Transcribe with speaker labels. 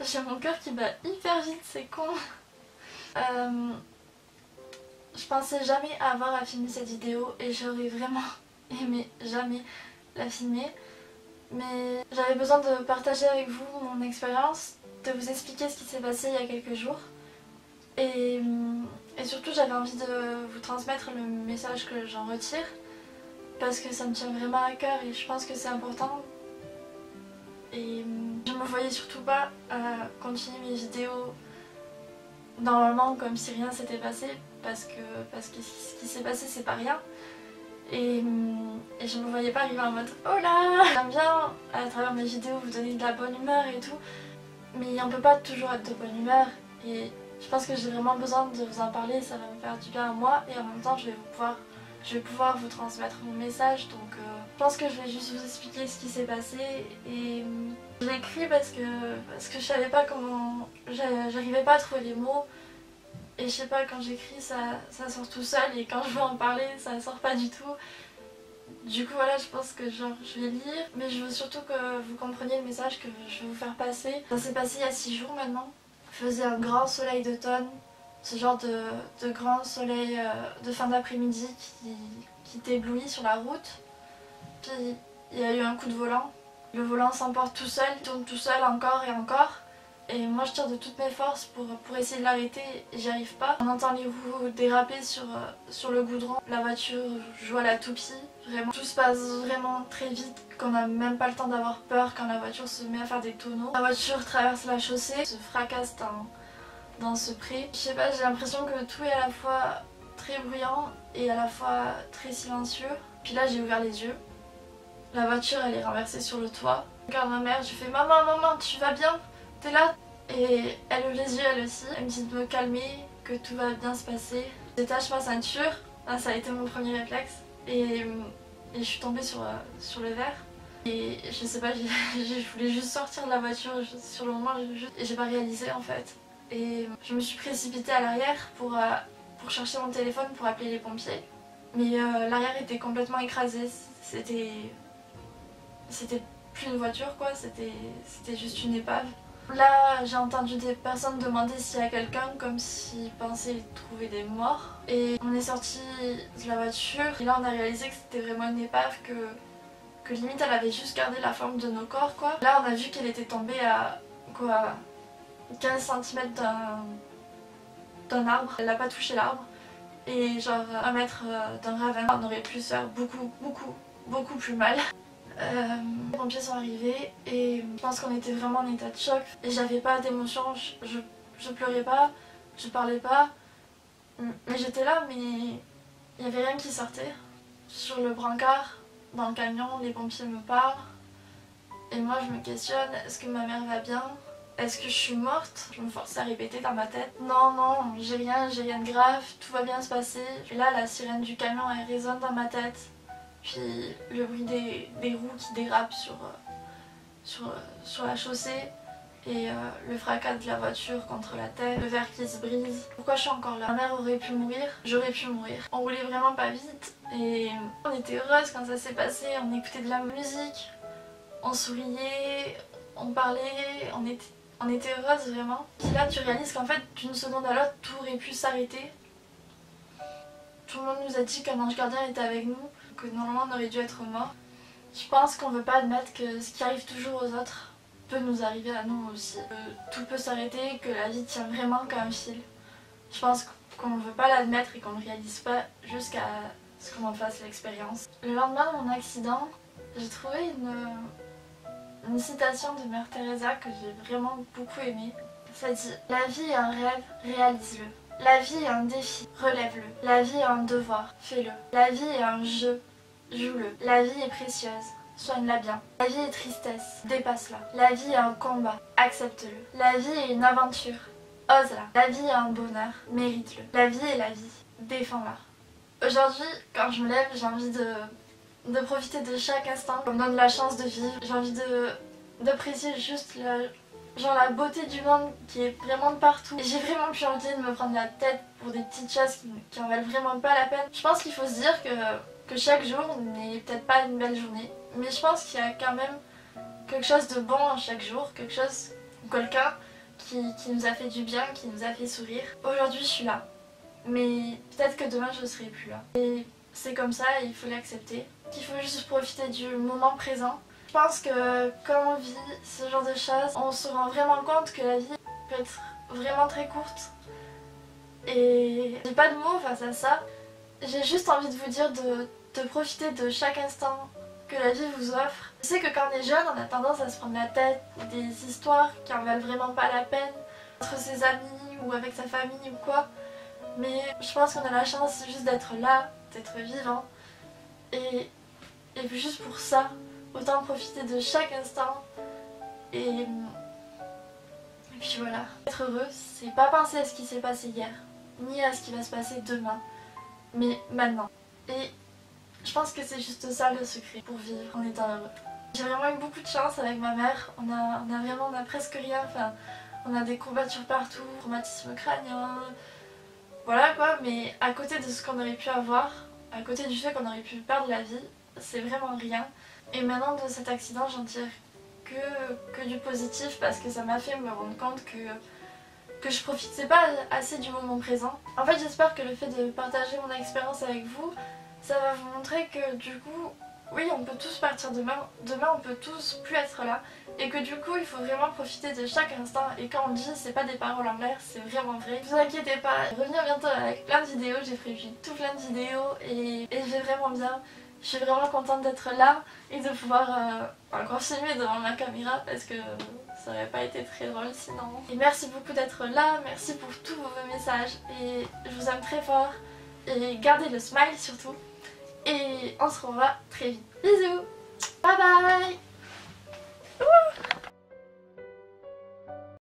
Speaker 1: J'ai mon cœur qui bat hyper vite, c'est con. Je pensais jamais avoir à filmer cette vidéo et j'aurais vraiment aimé jamais la filmer. Mais j'avais besoin de partager avec vous mon expérience, de vous expliquer ce qui s'est passé il y a quelques jours. Et surtout j'avais envie de vous transmettre le message que j'en retire parce que ça me tient vraiment à cœur et je pense que c'est important. Et je me voyais surtout pas continuer mes vidéos normalement comme si rien s'était passé parce que ce qui s'est passé c'est pas rien. Et je me voyais pas arriver en mode oh là. J'aime bien à travers mes vidéos vous donner de la bonne humeur et tout, mais on peut pas toujours être de bonne humeur et je pense que j'ai vraiment besoin de vous en parler, ça va me faire du bien à moi et en même temps je vais pouvoir vous transmettre mon message. Donc je pense que je vais juste vous expliquer ce qui s'est passé et je l'ai écrit parce que je savais pas comment, j'arrivais pas à trouver les mots et je sais pas, quand j'écris ça sort tout seul et quand je veux en parler ça sort pas du tout. Du coup voilà, je pense que genre je vais lire, mais je veux surtout que vous compreniez le message que je vais vous faire passer. Ça s'est passé il y a 6 jours maintenant. Il faisait un grand soleil d'automne, ce genre de grand soleil de fin d'après-midi qui t'éblouit sur la route. Puis il y a eu un coup de volant. Le volant s'emporte tout seul, il tourne tout seul encore et encore. Et moi je tire de toutes mes forces pour essayer de l'arrêter et j'y arrive pas. On entend les roues déraper sur le goudron. La voiture joue à la toupie, vraiment. Tout se passe vraiment très vite, qu'on n'a même pas le temps d'avoir peur quand la voiture se met à faire des tonneaux. La voiture traverse la chaussée, se fracasse dans ce pré. Je sais pas, j'ai l'impression que tout est à la fois très bruyant et à la fois très silencieux. Puis là j'ai ouvert les yeux. La voiture elle est renversée sur le toit. Je regarde ma mère, je fais maman, maman, tu vas bien? T'es là? Et elle ouvre les yeux elle aussi. Elle me dit de me calmer, que tout va bien se passer. Je détache ma ceinture, là, ça a été mon premier réflexe. Et je suis tombée sur le verre. Et je sais pas, je voulais juste sortir de la voiture sur le moment et j'ai pas réalisé en fait. Et je me suis précipitée à l'arrière pour chercher mon téléphone pour appeler les pompiers. Mais l'arrière était complètement écrasé, c'était plus une voiture quoi, c'était juste une épave. Là j'ai entendu des personnes demander s'il y a quelqu'un comme s'ils pensaient trouver des morts. Et on est sorti de la voiture et là on a réalisé que c'était vraiment une épave, que limite elle avait juste gardé la forme de nos corps quoi. Là on a vu qu'elle était tombée à quoi 15 cm d'un arbre. Elle n'a pas touché l'arbre. Et genre 1 mètre d'un ravin, on aurait pu se faire beaucoup plus mal. Les pompiers sont arrivés et je pense qu'on était vraiment en état de choc. Et j'avais pas d'émotion, je pleurais pas, je parlais pas. Mais j'étais là, mais il y avait rien qui sortait. Sur le brancard, dans le camion, les pompiers me parlent. Et moi je me questionne, est-ce que ma mère va bien? Est-ce que je suis morte? Je me force à répéter dans ma tête. Non, non, j'ai rien de grave, tout va bien se passer. Et là, la sirène du camion, elle résonne dans ma tête. Puis le bruit des roues qui dérapent sur la chaussée. Et le fracas de la voiture contre la terre, le verre qui se brise. Pourquoi je suis encore là? Ma mère aurait pu mourir, j'aurais pu mourir. On roulait vraiment pas vite et on était heureuses quand ça s'est passé, on écoutait de la musique, on souriait, on parlait, on était heureuses vraiment. Puis là tu réalises qu'en fait d'une seconde à l'autre tout aurait pu s'arrêter. Tout le monde nous a dit qu'un ange gardien était avec nous, que normalement on aurait dû être mort. Je pense qu'on veut pas admettre que ce qui arrive toujours aux autres peut nous arriver à nous aussi. Tout peut s'arrêter, que la vie tient vraiment qu'à un fil. Je pense qu'on ne veut pas l'admettre et qu'on ne réalise pas jusqu'à ce qu'on en fasse l'expérience. Le lendemain de mon accident, j'ai trouvé une citation de Mère Teresa que j'ai vraiment beaucoup aimée. Ça dit « La vie est un rêve, réalise-le. La vie est un défi, relève-le. La vie est un devoir, fais-le. La vie est un jeu, joue-le. La vie est précieuse, soigne-la bien. La vie est tristesse, dépasse-la. La vie est un combat, accepte-le. La vie est une aventure, ose-la. La vie est un bonheur, mérite-le. La vie est la vie, défends-la. » Aujourd'hui, quand je me lève, j'ai envie de profiter de chaque instant qu'on me donne la chance de vivre. J'ai envie d'apprécier juste la beauté du monde qui est vraiment de partout. Et j'ai vraiment plus envie de me prendre la tête pour des petites choses qui en valent vraiment pas la peine. Je pense qu'il faut se dire que chaque jour n'est peut-être pas une belle journée, mais je pense qu'il y a quand même quelque chose de bon à chaque jour, quelque chose ou quelqu'un qui nous a fait du bien, qui nous a fait sourire. Aujourd'hui je suis là, mais peut-être que demain je serai plus là. Et c'est comme ça, il faut l'accepter. Il faut juste profiter du moment présent. Je pense que quand on vit ce genre de choses, on se rend vraiment compte que la vie peut être vraiment très courte. Et j'ai pas de mots face à ça. J'ai juste envie de vous dire de profiter de chaque instant que la vie vous offre. Je sais que quand on est jeune, on a tendance à se prendre la tête des histoires qui en valent vraiment pas la peine, entre ses amis ou avec sa famille ou quoi. Mais je pense qu'on a la chance juste d'être là, d'être vivant. Et puis juste pour ça, autant profiter de chaque instant. Et puis voilà. Être heureux, c'est pas penser à ce qui s'est passé hier, ni à ce qui va se passer demain, mais maintenant. Et je pense que c'est juste ça le secret pour vivre en étant heureux. J'ai vraiment eu beaucoup de chance avec ma mère, on a presque rien, enfin on a des courbatures partout, traumatisme crânien, voilà quoi, mais à côté de ce qu'on aurait pu avoir, à côté du fait qu'on aurait pu perdre la vie, c'est vraiment rien. Et maintenant de cet accident j'en tire que du positif parce que ça m'a fait me rendre compte que je profitais pas assez du moment présent. En fait j'espère que le fait de partager mon expérience avec vous, ça va vous montrer que du coup, oui on peut tous partir demain on peut tous plus être là et que du coup il faut vraiment profiter de chaque instant et quand on dit c'est pas des paroles en l'air, c'est vraiment vrai. Ne vous inquiétez pas, je vais revenir bientôt avec plein de vidéos, j'ai prévu tout plein de vidéos et je vais vraiment bien. Je suis vraiment contente d'être là et de pouvoir encore filmer devant ma caméra parce que ça aurait pas été très drôle sinon. Et merci beaucoup d'être là, merci pour tous vos messages et je vous aime très fort et gardez le smile surtout. Et on se revoit très vite. Bisous. Bye bye.